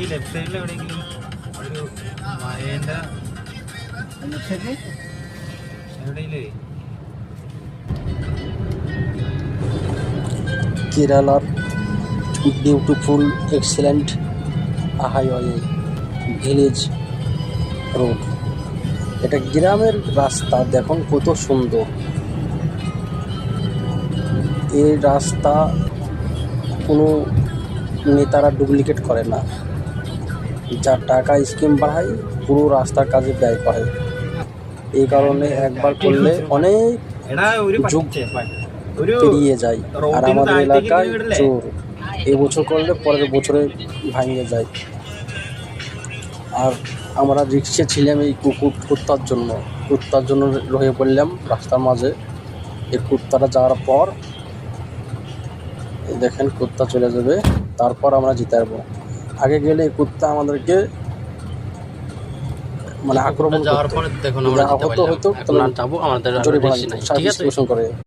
ഈ ലെഫ്റ്റ് സൈഡിൽ എവിടെയെങ്കിലും ഒരു മഴേൻ്റെ എവിടെയില്ലേ কেরালার beautiful excellent highway village road. এটা গ্রামের রাস্তা, দেখুন কত সুন্দর। এই রাস্তা কোনো নেতারা ডুপ্লিকেট করে না, যার টাকা স্কিম বাড়ায় পুরো রাস্তার কাজে ব্যয় করে। এই কারণে একবার করলে অনেক যুগ পেরিয়ে যায়। আর আমাদের এলাকায় চোর এবছর করলে পরের বছরে ভাঙিয়ে যায়। আর আমরা রিক্সে ছিলাম এই কুত্তার জন্য রয়ে পড়লাম রাস্তার মাঝে। এই কুত্তাটা যাওয়ার পর দেখেন কুত্তা চলে যাবে, তারপর আমরা যেতে পারবো। আগে গেলে এই কুত্তা আমাদেরকে মানে আক্রমণ যাওয়ার পরে দেখুন আমরা যেতে পারলাম। এখন আর যাবো, আমাদের জরিমানা করে।